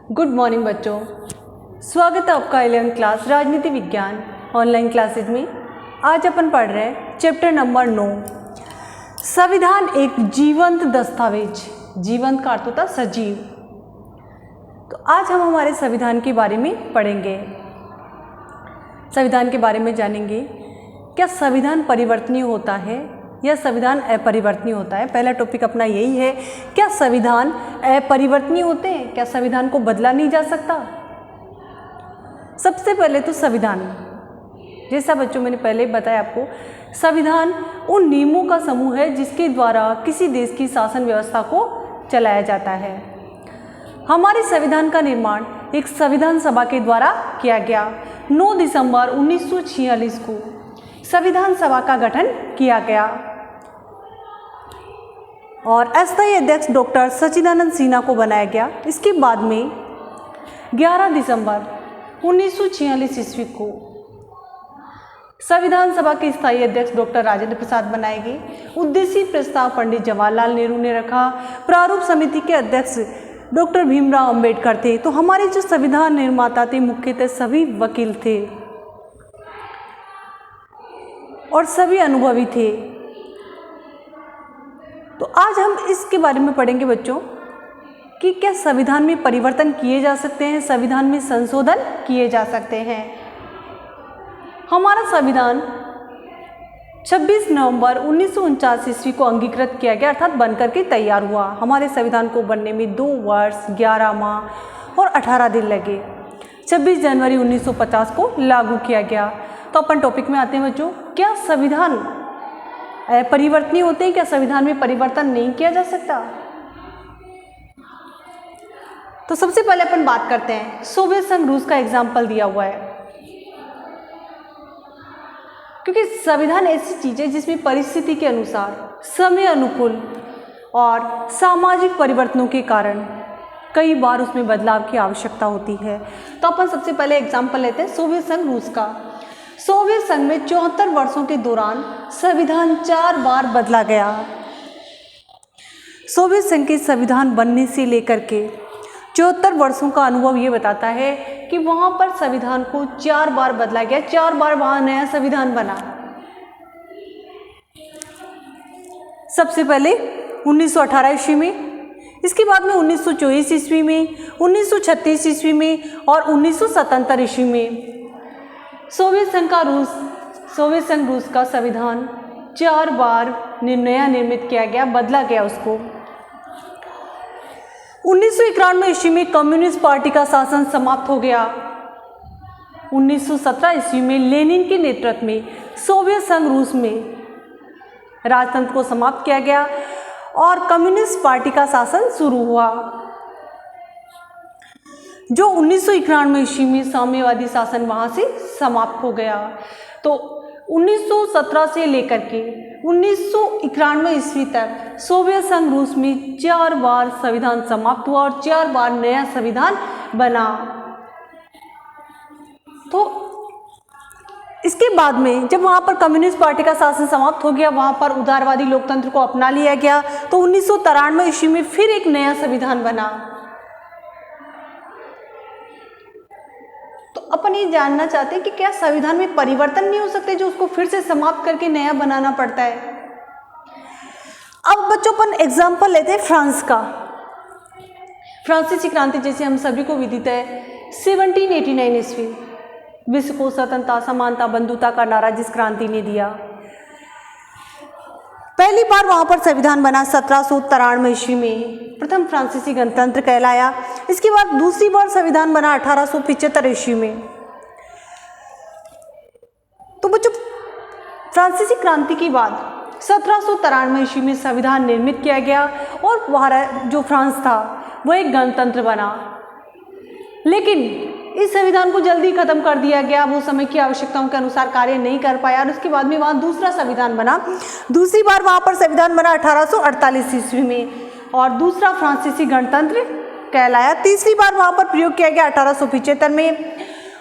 Good morning बच्चों, स्वागत है आपका 11th क्लास राजनीति विज्ञान ऑनलाइन क्लासेज में। आज अपन पढ़ रहे हैं चैप्टर नंबर 9, संविधान एक जीवंत दस्तावेज। जीवंत का अर्थ होता है सजीव। तो आज हम हमारे संविधान के बारे में पढ़ेंगे, संविधान के बारे में जानेंगे। क्या संविधान परिवर्तनीय होता है या संविधान अपरिवर्तनीय होता है? पहला टॉपिक अपना यही है, क्या संविधान अपरिवर्तनीय होते हैं? क्या संविधान को बदला नहीं जा सकता? सबसे पहले तो संविधान, जैसा बच्चों मैंने पहले बताया आपको, संविधान उन नियमों का समूह है जिसके द्वारा किसी देश की शासन व्यवस्था को चलाया जाता है। हमारे संविधान का निर्माण एक संविधान सभा के द्वारा किया गया। 9 दिसंबर 1946 को संविधान सभा का गठन किया गया और अस्थायी अध्यक्ष डॉक्टर सच्चिदानंद सिन्हा को बनाया गया। इसके बाद में 11 दिसंबर 1946 ईस्वी को संविधान सभा के स्थायी अध्यक्ष डॉक्टर राजेंद्र प्रसाद बनाए गए। उद्देश्य प्रस्ताव पंडित जवाहरलाल नेहरू ने रखा। प्रारूप समिति के अध्यक्ष डॉक्टर भीमराव अंबेडकर थे। तो हमारे जो संविधान निर्माता थे मुख्यतः सभी वकील थे और सभी अनुभवी थे। तो आज हम इसके बारे में पढ़ेंगे बच्चों कि क्या संविधान में परिवर्तन किए जा सकते हैं, संविधान में संशोधन किए जा सकते हैं। हमारा संविधान 26 नवंबर 1949 ईस्वी को अंगीकृत किया गया, अर्थात बनकर के तैयार हुआ। हमारे संविधान को बनने में 2 वर्ष 11 माह और 18 दिन लगे। 26 जनवरी 1950 को लागू किया गया। तो अपन टॉपिक में आते हैं बच्चों, क्या संविधान परिवर्तनीय होते हैं? क्या संविधान में परिवर्तन नहीं किया जा सकता? तो सबसे पहले अपन बात करते हैं, सोवियत संघ रूस का एग्जाम्पल दिया हुआ है, क्योंकि संविधान ऐसी चीज है जिसमें परिस्थिति के अनुसार, समय अनुकूल और सामाजिक परिवर्तनों के कारण कई बार उसमें बदलाव की आवश्यकता होती है। तो अपन सबसे पहले एग्जाम्पल लेते हैं सोवियत संघ रूस का। सोवियत संघ में 74 वर्षों के दौरान संविधान 4 बार बदला गया। सोवियत संघ के संविधान बनने से लेकर के 74 वर्षों का अनुभव ये बताता है कि वहाँ पर संविधान को 4 बार बदला गया, 4 बार वहाँ नया संविधान बना। सबसे पहले 1918 ईस्वी में, इसके बाद में 1924 ईस्वी में, 1936 ईस्वी में और 1977 ईस्वी में सोवियत संघ रूस का संविधान 4 बार नया निर्मित किया गया, बदला गया उसको। 1991 ईस्वी में कम्युनिस्ट पार्टी का शासन समाप्त हो गया। 1917 ईस्वी में लेनिन के नेतृत्व में सोवियत संघ रूस में राजतंत्र को समाप्त किया गया और कम्युनिस्ट पार्टी का शासन शुरू हुआ, जो 1991 ईस्वी में साम्यवादी शासन वहाँ से समाप्त हो गया। तो 1917 से लेकर के 1991 ईस्वी तक सोवियत संघ रूस में 4 बार संविधान समाप्त हुआ और 4 बार नया संविधान बना। तो इसके बाद में जब वहाँ पर कम्युनिस्ट पार्टी का शासन समाप्त हो गया, वहाँ पर उदारवादी लोकतंत्र को अपना लिया गया। तो 1993 ईस्वी में फिर एक नया संविधान बना। तो अपन ये जानना चाहते हैं कि क्या संविधान में परिवर्तन नहीं हो सकते जो उसको फिर से समाप्त करके नया बनाना पड़ता है। अब बच्चों अपन एग्जाम्पल लेते हैं फ्रांस का। फ्रांसीसी क्रांति जैसे हम सभी को विदित है, 1789 ईस्वी विश्व को स्वतंत्रता, समानता, बंधुता का नारा जिस क्रांति ने दिया। पहली बार वहां पर संविधान बना 1793 ईस्वी में, प्रथम फ्रांसीसी गणतंत्र कहलाया। इसके बाद दूसरी बार संविधान बना 1875 ईस्वी में। तो बच्चों फ्रांसीसी क्रांति के बाद 1793 ईस्वी में संविधान निर्मित किया गया और वहाँ जो फ्रांस था वो एक गणतंत्र बना। लेकिन इस संविधान को जल्दी खत्म कर दिया गया, वो समय की आवश्यकताओं के अनुसार कार्य नहीं कर पाया और उसके बाद में वहाँ दूसरा संविधान बना। दूसरी बार वहाँ पर संविधान बना 1848 ईस्वी में और दूसरा फ्रांसीसी गणतंत्र कहलाया। तीसरी बार वहाँ पर प्रयोग किया गया 1875 में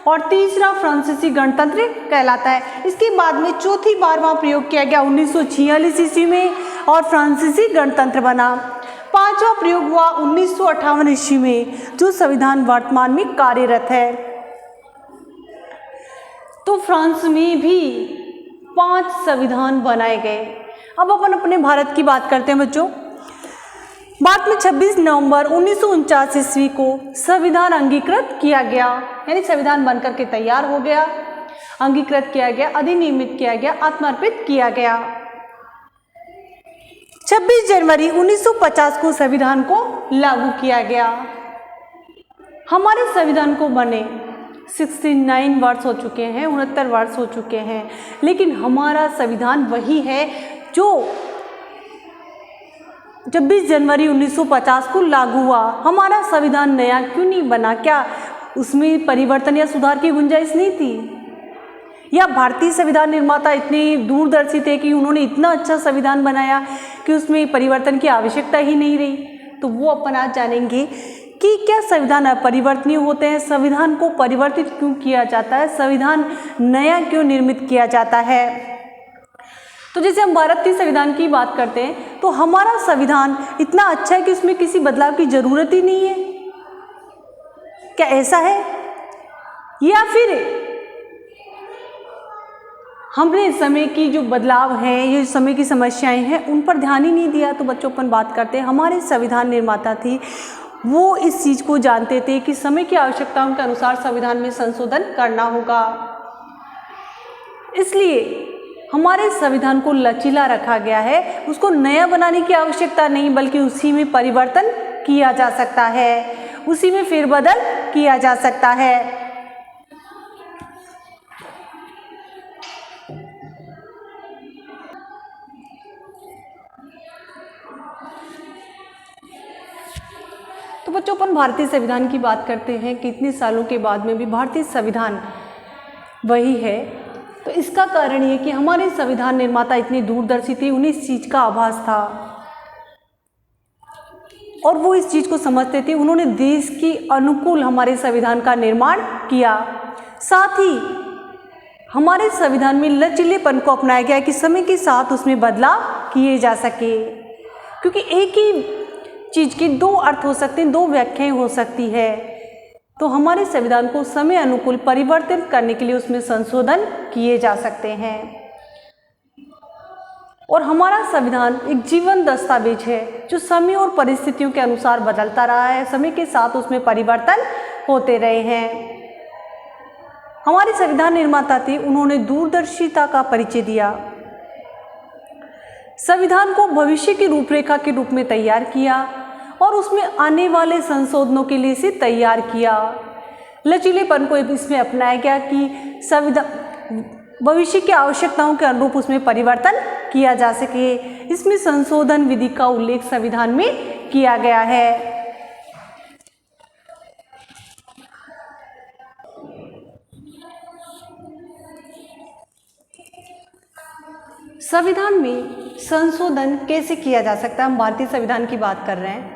और तीसरा फ्रांसीसी गणतंत्र कहलाता है। इसके बाद में चौथी बार वहाँ प्रयोग किया गया 1946 ईस्वी में और फ्रांसीसी गणतंत्र बना। पांचवा प्रयोग हुआ 1958 ईस्वी में, जो संविधान वर्तमान में कार्यरत है। तो फ्रांस में भी 5 संविधान बनाए गए। अब अपन अपने भारत की बात करते हैं बच्चों। भारत में 26 नवंबर 1949 ईस्वी को संविधान अंगीकृत किया गया, यानी संविधान बनकर के तैयार हो गया, अंगीकृत किया गया, अधिनियमित किया गया, आत्मार्पित किया गया। 26 जनवरी 1950 को संविधान को लागू किया गया। हमारे संविधान को बने 69 वर्ष हो चुके हैं, 69 वर्ष हो चुके हैं, लेकिन हमारा संविधान वही है जो 26 जनवरी 1950 को लागू हुआ। हमारा संविधान नया क्यों नहीं बना? क्या उसमें परिवर्तन या सुधार की गुंजाइश नहीं थी? या भारतीय संविधान निर्माता इतने दूरदर्शी थे कि उन्होंने इतना अच्छा संविधान बनाया कि उसमें परिवर्तन की आवश्यकता ही नहीं रही? तो वो अपन आज जानेंगे कि क्या संविधान अपरिवर्तनीय होते हैं, संविधान को परिवर्तित क्यों किया जाता है, संविधान नया क्यों निर्मित किया जाता है। तो जैसे हम भारत के संविधान की बात करते हैं तो हमारा संविधान इतना अच्छा है कि उसमें किसी बदलाव की जरूरत ही नहीं है। क्या ऐसा है? या फिर हमने समय की जो बदलाव है, ये समय की समस्याएं हैं, उन पर ध्यान ही नहीं दिया? तो बच्चों अपन बात करते हैं, हमारे संविधान निर्माता थे, वो इस चीज़ को जानते थे कि समय की आवश्यकताओं के अनुसार संविधान में संशोधन करना होगा। इसलिए हमारे संविधान को लचीला रखा गया है, उसको नया बनाने की आवश्यकता नहीं, बल्कि उसी में परिवर्तन किया जा सकता है, उसी में फेरबदल किया जा सकता है। तो बच्चों अपन भारतीय संविधान की बात करते हैं, कितने सालों के बाद में भी भारतीय संविधान वही है। तो इसका कारण ये कि हमारे संविधान निर्माता इतने दूरदर्शी थे, उन्हें इस चीज़ का आभास था और वो इस चीज़ को समझते थे। उन्होंने देश के अनुकूल हमारे संविधान का निर्माण किया। साथ ही हमारे संविधान में लचीलेपन को अपनाया गया कि समय के साथ उसमें बदलाव किए जा सके, क्योंकि एक ही चीज़ के 2 अर्थ हो सकते हैं, 2 व्याख्याएं हो सकती है। तो हमारे संविधान को समय अनुकूल परिवर्तन करने के लिए उसमें संशोधन किए जा सकते हैं। और हमारा संविधान एक जीवन दस्तावेज है जो समय और परिस्थितियों के अनुसार बदलता रहा है, समय के साथ उसमें परिवर्तन होते रहे हैं। हमारे संविधान निर्माता थे, उन्होंने दूरदर्शिता का परिचय दिया, संविधान को भविष्य की रूपरेखा के रूप में तैयार किया और उसमें आने वाले संशोधनों के लिए इसे तैयार किया। लचीलेपन को इसमें अपनाया गया कि संविधान भविष्य की आवश्यकताओं के अनुरूप उसमें परिवर्तन किया जा सके। इसमें संशोधन विधि का उल्लेख संविधान में किया गया है। संविधान में संशोधन कैसे किया जा सकता है? हम भारतीय संविधान की बात कर रहे हैं।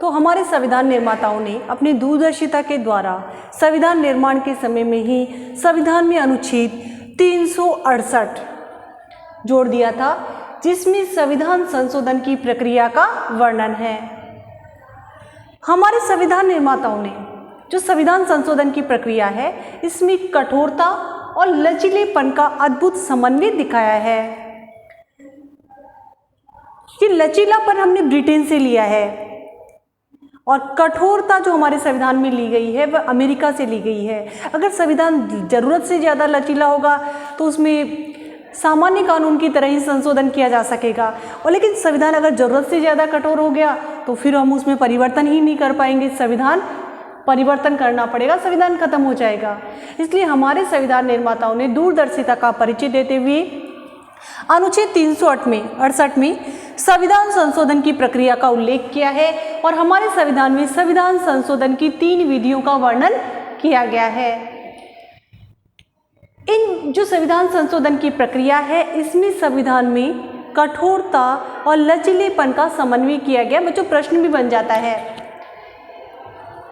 तो हमारे संविधान निर्माताओं ने अपनी दूरदर्शिता के द्वारा संविधान निर्माण के समय में ही संविधान में अनुच्छेद 368 जोड़ दिया था, जिसमें संविधान संशोधन की प्रक्रिया का वर्णन है। हमारे संविधान निर्माताओं ने जो संविधान संशोधन की प्रक्रिया है, इसमें कठोरता और लचीलेपन का अद्भुत समन्वय दिखाया है। ये लचीलापन हमने ब्रिटेन से लिया है और कठोरता जो हमारे संविधान में ली गई है वह अमेरिका से ली गई है। अगर संविधान ज़रूरत से ज़्यादा लचीला होगा तो उसमें सामान्य कानून की तरह ही संशोधन किया जा सकेगा, और लेकिन संविधान अगर ज़रूरत से ज़्यादा कठोर हो गया तो फिर हम उसमें परिवर्तन ही नहीं कर पाएंगे। संविधान परिवर्तन करना पड़ेगा, संविधान खत्म हो जाएगा। इसलिए हमारे संविधान निर्माताओं ने दूरदर्शिता का परिचय देते हुए अनुच्छेद 368 में संविधान संशोधन की प्रक्रिया का उल्लेख किया है और हमारे संविधान में संविधान संशोधन की 3 विधियों का वर्णन किया गया है। इन जो संविधान संशोधन की प्रक्रिया है, इसमें संविधान में कठोरता और लचीलेपन का समन्वय किया गया। बच्चों प्रश्न भी बन जाता है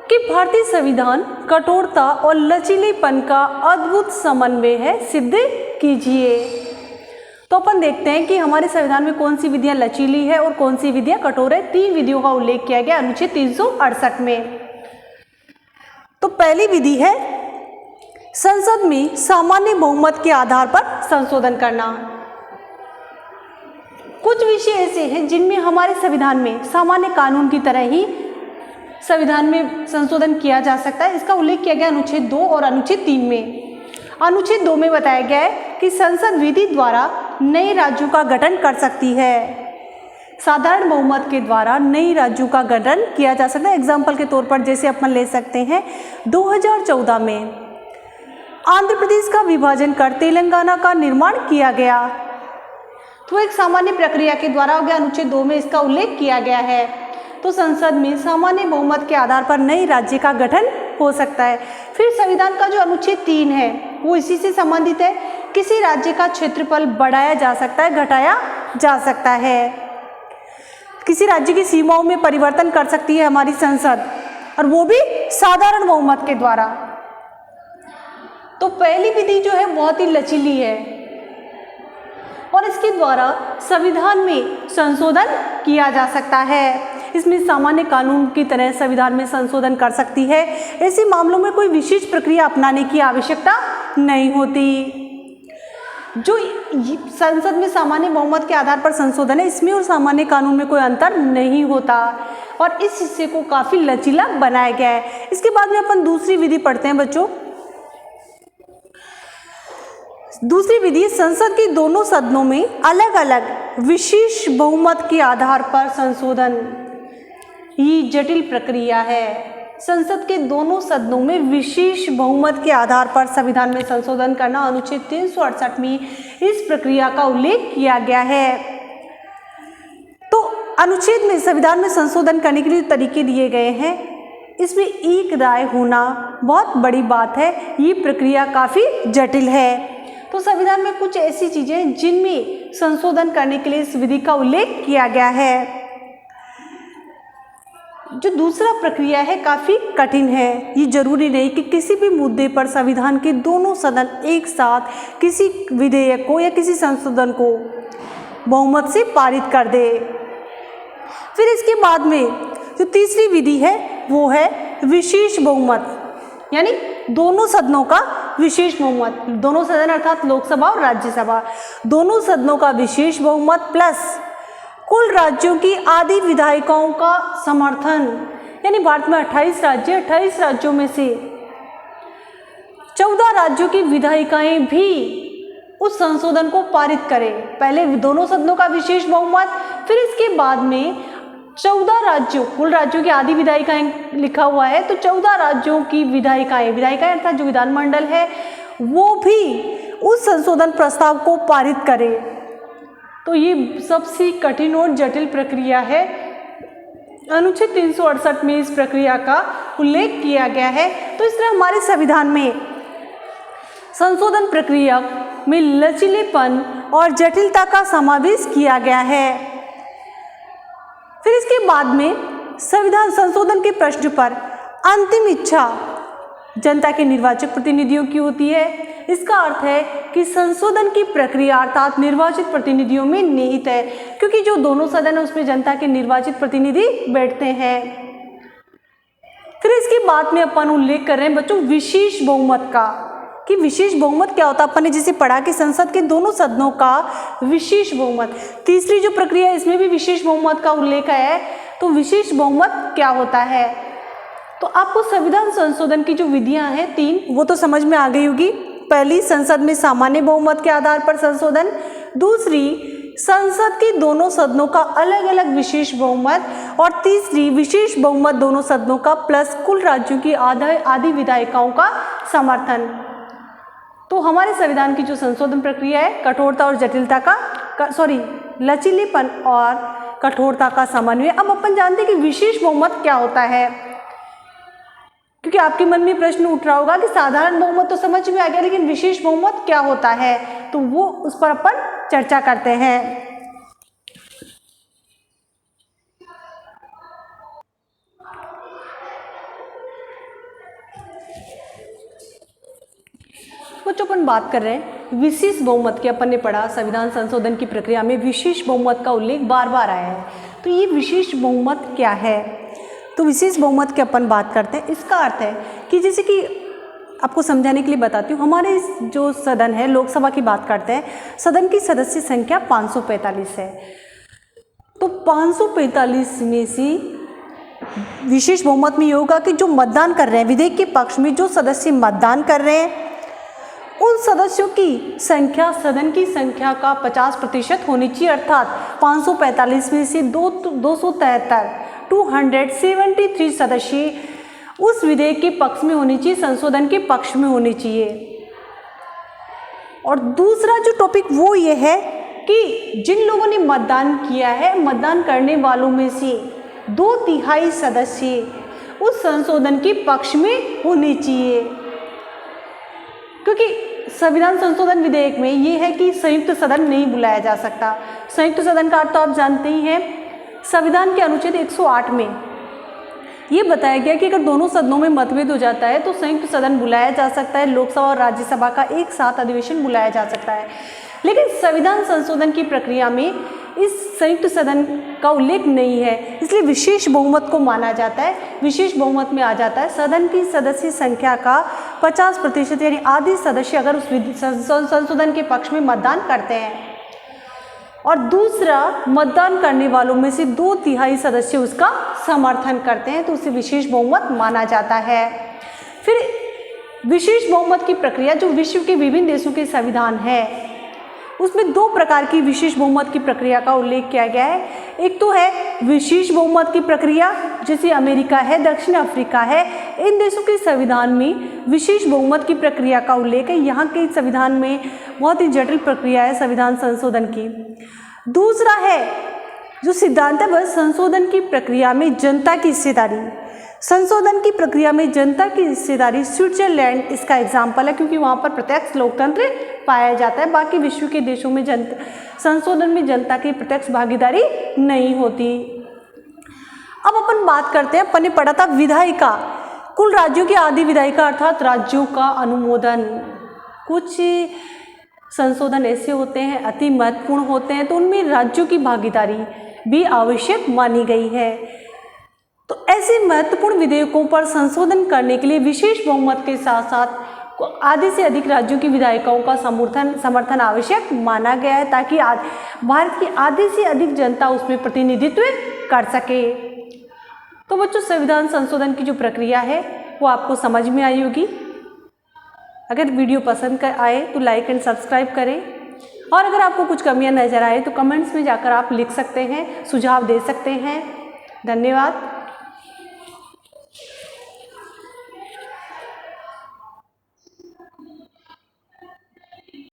कि भारतीय संविधान कठोरता और लचीलेपन का अद्भुत समन्वय है, सिद्ध कीजिए। तो अपन देखते हैं कि हमारे संविधान में कौन सी विधियां लचीली है और कौन सी विधियां कठोर है। 3 विधियों का उल्लेख किया गया अनुच्छेद 368 में। तो पहली विधि है संसद में सामान्य बहुमत के आधार पर संशोधन करना। कुछ विषय ऐसे हैं जिनमें हमारे संविधान में सामान्य कानून की तरह ही संविधान में संशोधन किया जा सकता है। इसका उल्लेख किया गया अनुच्छेद 2 और अनुच्छेद 3 में। अनुच्छेद 2 में बताया गया है कि संसद विधि द्वारा नए राज्यों का गठन कर सकती है। साधारण बहुमत के द्वारा नई राज्यों का गठन किया जा सकता है। एग्जाम्पल के तौर पर जैसे अपन ले सकते हैं 2014 में आंध्र प्रदेश का विभाजन कर तेलंगाना का निर्माण किया गया, तो एक सामान्य प्रक्रिया के द्वारा हो गया। अनुच्छेद 2 में इसका उल्लेख किया गया है। तो संसद में सामान्य बहुमत के आधार पर नए राज्य का गठन हो सकता है। फिर संविधान का जो अनुच्छेद 3 है वो इसी से संबंधित है। किसी राज्य का क्षेत्रफल बढ़ाया जा सकता है, घटाया जा सकता है। किसी राज्य की सीमाओं में परिवर्तन कर सकती है हमारी संसद, और वो भी साधारण बहुमत के द्वारा। तो पहली विधि जो है बहुत ही लचीली है और इसके द्वारा संविधान में संशोधन किया जा सकता है। इसमें सामान्य कानून की तरह संविधान में संशोधन कर सकती है। ऐसे मामलों में कोई विशेष प्रक्रिया अपनाने की आवश्यकता नहीं होती। जो संसद में सामान्य बहुमत के आधार पर संशोधन है, इसमें और सामान्य कानून में कोई अंतर नहीं होता और इस हिस्से को काफी लचीला बनाया गया है। इसके बाद में अपन दूसरी विधि पढ़ते हैं बच्चों। दूसरी विधि संसद के दोनों सदनों में अलग अलग विशेष बहुमत के आधार पर संशोधन। ये जटिल प्रक्रिया है। संसद के दोनों सदनों में विशेष बहुमत के आधार पर संविधान में संशोधन करना। अनुच्छेद 368 में इस प्रक्रिया का उल्लेख किया गया है। तो अनुच्छेद में संविधान में संशोधन करने के लिए तरीके दिए गए हैं। इसमें एक राय होना बहुत बड़ी बात है। ये प्रक्रिया काफी जटिल है। तो संविधान में कुछ ऐसी चीजें जिनमें संशोधन करने के लिए इस विधि का उल्लेख किया गया है। जो दूसरा प्रक्रिया है काफी कठिन है। ये जरूरी नहीं कि किसी भी मुद्दे पर संविधान के दोनों सदन एक साथ किसी विधेयक को या किसी संशोधन को बहुमत से पारित कर दे। फिर इसके बाद में जो तीसरी विधि है वो है विशेष बहुमत, यानी दोनों सदनों का विशेष बहुमत। दोनों सदन अर्थात लोकसभा और राज्यसभा, दोनों सदनों का विशेष बहुमत प्लस कुल राज्यों की आधी विधायिकाओं का समर्थन। यानी भारत में 28 राज्य, 28 राज्यों में से 14 राज्यों की विधायिकाएं भी उस संशोधन को पारित करें। पहले दोनों सदनों का विशेष बहुमत, फिर इसके बाद में 14 राज्यों, कुल राज्यों की आधी विधायिकाएं लिखा हुआ है, तो 14 राज्यों की विधायिकाएं अर्थात जो विधानमंडल है वो भी उस संशोधन प्रस्ताव को पारित करे। तो ये सबसे कठिन और जटिल प्रक्रिया है। अनुच्छेद 368 में इस प्रक्रिया का उल्लेख किया गया है। तो इस तरह हमारे संविधान में संशोधन प्रक्रिया में लचीलेपन और जटिलता का समावेश किया गया है। फिर इसके बाद में संविधान संशोधन के प्रश्न पर अंतिम इच्छा जनता के निर्वाचित प्रतिनिधियों की होती है। इसका अर्थ है कि संशोधन की प्रक्रिया अर्थात निर्वाचित प्रतिनिधियों में निहित है, क्योंकि जो दोनों सदन है उसमें जनता के निर्वाचित प्रतिनिधि बैठते हैं। फिर इसके बाद में अपन उल्लेख कर रहे हैं बच्चों विशेष बहुमत का, कि विशेष बहुमत क्या होता है। अपन ने जिसे पढ़ा कि संसद के दोनों सदनों का विशेष बहुमत। तीसरी जो प्रक्रिया है इसमें भी विशेष बहुमत का उल्लेख है। तो विशेष बहुमत क्या होता है, तो आपको संविधान संशोधन की जो विधियां हैं 3 वो तो समझ में आ गई होगी। पहली, संसद में सामान्य बहुमत के आधार पर संशोधन। दूसरी, संसद के दोनों सदनों का अलग अलग विशेष बहुमत। और तीसरी, विशेष बहुमत दोनों सदनों का प्लस कुल राज्यों की आधी विधायिकाओं का समर्थन। तो हमारे संविधान की जो संशोधन प्रक्रिया है कठोरता और जटिलता का लचीलेपन और कठोरता का समन्वय। अब अपन जानते हैं कि विशेष बहुमत क्या होता है, क्योंकि आपके मन में प्रश्न उठ रहा होगा कि साधारण बहुमत तो समझ में आ गया, लेकिन विशेष बहुमत क्या होता है, तो वो उस पर अपन चर्चा करते हैं। बच्चों अपन बात कर रहे हैं विशेष बहुमत के, अपन ने पढ़ा संविधान संशोधन की प्रक्रिया में विशेष बहुमत का उल्लेख बार बार आया है। तो ये विशेष बहुमत क्या है? तो विशेष बहुमत की अपन बात करते हैं। इसका अर्थ है कि जैसे कि आपको समझाने के लिए बताती हूँ, हमारे जो सदन है, लोकसभा की बात करते हैं, सदन की सदस्य संख्या 545 है। तो 545 में से विशेष बहुमत में ये होगा कि जो मतदान कर रहे हैं विधेयक के पक्ष में, जो सदस्य मतदान कर रहे हैं, उन सदस्यों की संख्या सदन की संख्या का 50% होनी चाहिए। अर्थात 545 में से 273 सदस्य उस विधेयक के पक्ष में होनी चाहिए, संशोधन के पक्ष में होनी चाहिए। और दूसरा जो टॉपिक वो ये है कि जिन लोगों ने मतदान किया है, मतदान करने वालों में से 2/3 सदस्य उस संशोधन के पक्ष में होने चाहिए। क्योंकि संविधान संशोधन विधेयक में ये है कि संयुक्त सदन नहीं बुलाया जा सकता। संयुक्त सदन का अर्थ तो आप जानते ही हैं। संविधान के अनुच्छेद 108 में ये बताया गया कि अगर दोनों सदनों में मतभेद हो जाता है तो संयुक्त सदन बुलाया जा सकता है, लोकसभा और राज्यसभा का एक साथ अधिवेशन बुलाया जा सकता है। लेकिन संविधान संशोधन की प्रक्रिया में इस संयुक्त सदन का उल्लेख नहीं है, इसलिए विशेष बहुमत को माना जाता है। विशेष बहुमत में आ जाता है सदन की सदस्य संख्या का 50% यानी आधे सदस्य अगर उस संशोधन के पक्ष में मतदान करते हैं, और दूसरा मतदान करने वालों में से 2/3 सदस्य उसका समर्थन करते हैं, तो उसे विशेष बहुमत माना जाता है। फिर विशेष बहुमत की प्रक्रिया जो विश्व के विभिन्न देशों के संविधान है, उसमें 2 प्रकार की विशेष बहुमत की प्रक्रिया का उल्लेख किया गया है। एक तो है विशेष बहुमत की प्रक्रिया, जैसे अमेरिका है, दक्षिण अफ्रीका है, इन देशों के संविधान में विशेष बहुमत की प्रक्रिया का उल्लेख है। यहाँ के संविधान में बहुत ही जटिल प्रक्रिया है संविधान संशोधन की। दूसरा है जो सिद्धांत है वह संशोधन की प्रक्रिया में जनता की हिस्सेदारी। संशोधन की प्रक्रिया में जनता की हिस्सेदारी, स्विट्जरलैंड इसका एग्जाम्पल है, क्योंकि वहाँ पर प्रत्यक्ष लोकतंत्र पाया जाता है। बाकी विश्व के देशों में संशोधन में जनता की प्रत्यक्ष भागीदारी नहीं होती। अब अपन बात करते हैं, अपन ने पढ़ा था विधायिका, कुल राज्यों की आधी विधायिका अर्थात राज्यों का अनुमोदन। कुछ संशोधन ऐसे होते हैं अति महत्वपूर्ण होते हैं, तो उनमें राज्यों की भागीदारी भी आवश्यक मानी गई है। तो ऐसे महत्वपूर्ण विधेयकों पर संशोधन करने के लिए विशेष बहुमत के साथ साथ आधे से अधिक राज्यों की विधायिकाओं का समर्थन आवश्यक माना गया है, ताकि भारत की आधे से अधिक जनता उसमें प्रतिनिधित्व कर सके। तो बच्चों, संविधान संशोधन की जो प्रक्रिया है वो आपको समझ में आई होगी। अगर वीडियो पसंद आए तो लाइक एंड सब्सक्राइब करें, और अगर आपको कुछ कमियां नजर आए तो कमेंट्स में जाकर आप लिख सकते हैं, सुझाव दे सकते हैं। धन्यवाद।